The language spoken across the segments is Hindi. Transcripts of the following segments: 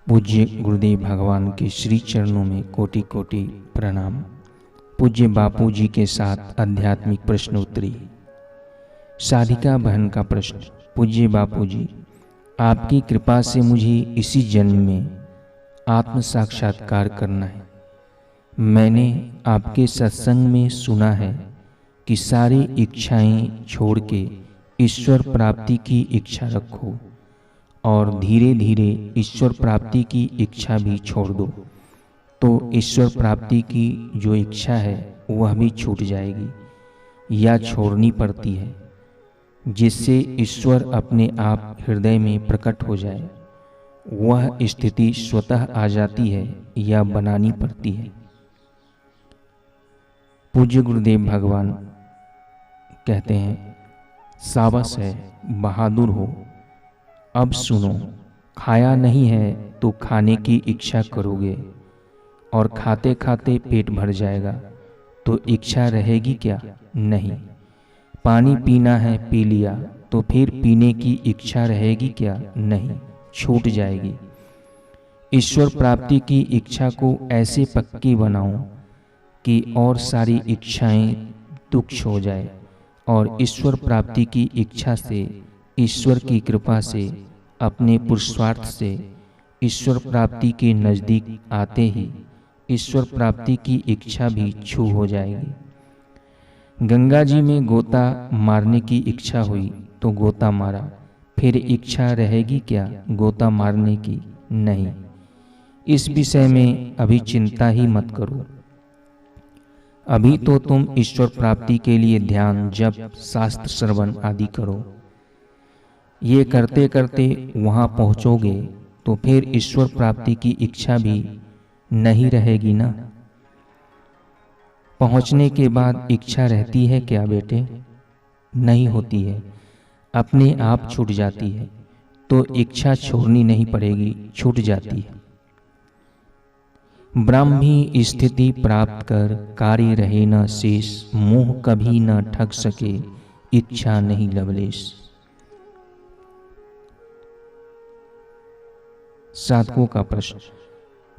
पूज्य गुरुदेव भगवान के श्री चरणों में कोटि कोटि प्रणाम। पूज्य बापू जी के साथ आध्यात्मिक प्रश्नोत्तरी। साधिका बहन का प्रश्न। पूज्य बापू जी, आपकी कृपा से मुझे इसी जन्म में आत्म साक्षात्कार करना है। मैंने आपके सत्संग में सुना है कि सारी इच्छाएं छोड़ के ईश्वर प्राप्ति की इच्छा रखो और धीरे धीरे ईश्वर प्राप्ति की इच्छा भी छोड़ दो, तो ईश्वर प्राप्ति की जो इच्छा है वह भी छूट जाएगी या छोड़नी पड़ती है, जिससे ईश्वर अपने आप हृदय में प्रकट हो जाए। वह स्थिति स्वतः आ जाती है या बनानी पड़ती है। पूज्य गुरुदेव भगवान कहते हैं, सावस है, बहादुर हो। अब सुनो, खाया नहीं है तो खाने की इच्छा करोगे और खाते खाते पेट भर जाएगा तो इच्छा रहेगी क्या? नहीं। पानी पीना है, पी लिया तो फिर पीने की इच्छा रहेगी क्या? नहीं, छूट जाएगी। ईश्वर प्राप्ति की इच्छा को ऐसे पक्की बनाओ कि और सारी इच्छाएं तुच्छ हो जाए और ईश्वर प्राप्ति की इच्छा से, ईश्वर की कृपा से, अपने पुरुषार्थ से ईश्वर प्राप्ति के नज़दीक आते ही ईश्वर प्राप्ति की इच्छा भी छू हो जाएगी। गंगा जी में गोता मारने की इच्छा हुई तो गोता मारा, फिर इच्छा रहेगी क्या गोता मारने की? नहीं। इस विषय में अभी चिंता ही मत करो। अभी तो तुम ईश्वर प्राप्ति के लिए ध्यान, जप, शास्त्र श्रवण आदि करो। ये करते करते वहां पहुंचोगे तो फिर ईश्वर प्राप्ति की इच्छा भी नहीं रहेगी ना। पहुंचने के बाद इच्छा रहती है क्या बेटे? नहीं होती है, अपने आप छूट जाती है। तो इच्छा छोड़नी नहीं पड़ेगी, छूट जाती है। ब्राह्मी स्थिति प्राप्त कर कार्य रहे न शेष, मोह कभी न ठग सके, इच्छा नहीं लवलेश। साधकों का प्रश्न।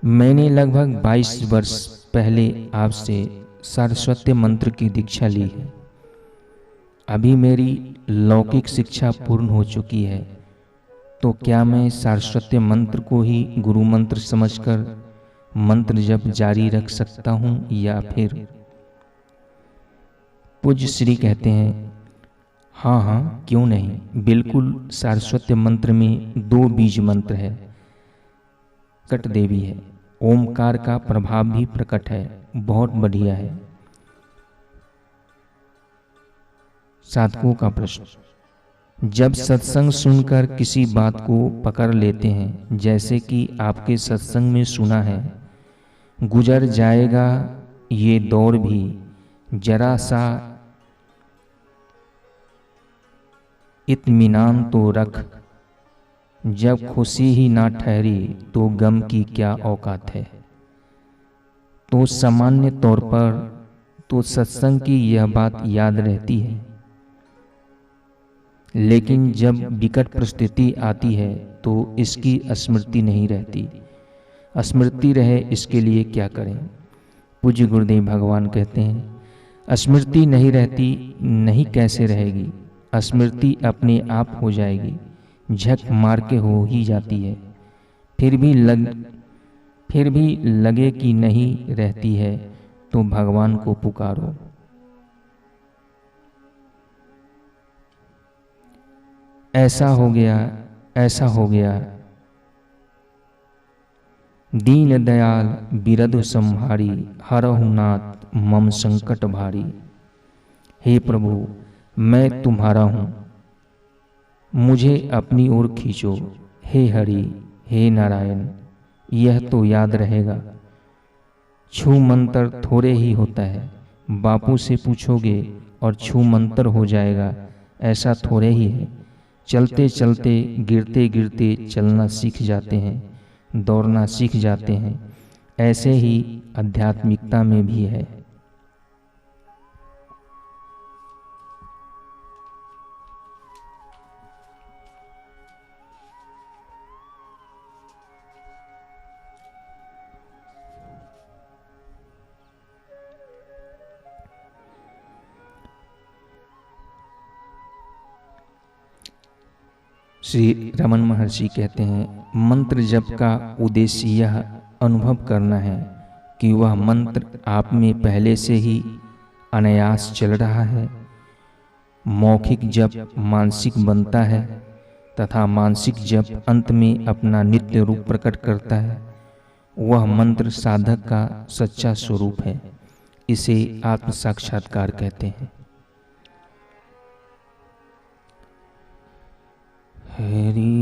मैंने लगभग 22 वर्ष पहले आपसे सारस्वत मंत्र की दीक्षा ली है। अभी मेरी लौकिक शिक्षा पूर्ण हो चुकी है, तो क्या मैं सारस्वत मंत्र को ही गुरु मंत्र समझकर मंत्र जप जारी रख सकता हूं या फिर? पूज्य श्री कहते हैं, हाँ, क्यों नहीं, बिल्कुल। सारस्वत मंत्र में 2 बीज मंत्र है, प्रकट देवी है, ओमकार का प्रभाव भी प्रकट है, बहुत बढ़िया है। साधकों का प्रश्न। जब सत्संग सुनकर किसी बात को पकड़ लेते हैं, जैसे कि आपके सत्संग में सुना है, गुजर जाएगा ये दौर भी, जरा सा इत्मीनान तो रख, जब खुशी ही ना ठहरी तो गम की क्या औकात है। तो सामान्य तौर पर तो सत्संग की यह बात याद रहती है, लेकिन जब विकट परिस्थिति आती है तो इसकी स्मृति नहीं रहती। स्मृति रहे इसके लिए क्या करें? पूज्य गुरुदेव भगवान कहते हैं, स्मृति नहीं रहती, नहीं कैसे रहेगी? स्मृति अपने आप हो जाएगी, झक मार के हो ही जाती है। फिर भी लगे कि नहीं रहती है तो भगवान को पुकारो। ऐसा हो गया, ऐसा हो गया, दीन दयाल बिरधु संहारी, हरहु नाथ मम संकट भारी। हे प्रभु, मैं तुम्हारा हूं, मुझे अपनी ओर खींचो। हे हरि, हे नारायण, यह तो याद रहेगा। छू मंत्र थोड़े ही होता है, बापू से पूछोगे और छू मंत्र हो जाएगा, ऐसा थोड़े ही है। चलते चलते, गिरते गिरते चलना सीख जाते हैं, दौड़ना सीख जाते हैं। ऐसे ही आध्यात्मिकता में भी है। श्री रमन महर्षि कहते हैं, मंत्र जप का उद्देश्य यह अनुभव करना है कि वह मंत्र आप में पहले से ही अनायास चल रहा है। मौखिक जप मानसिक बनता है तथा मानसिक जप अंत में अपना नित्य रूप प्रकट करता है। वह मंत्र साधक का सच्चा स्वरूप है। इसे आत्म साक्षात्कार कहते हैं। हरि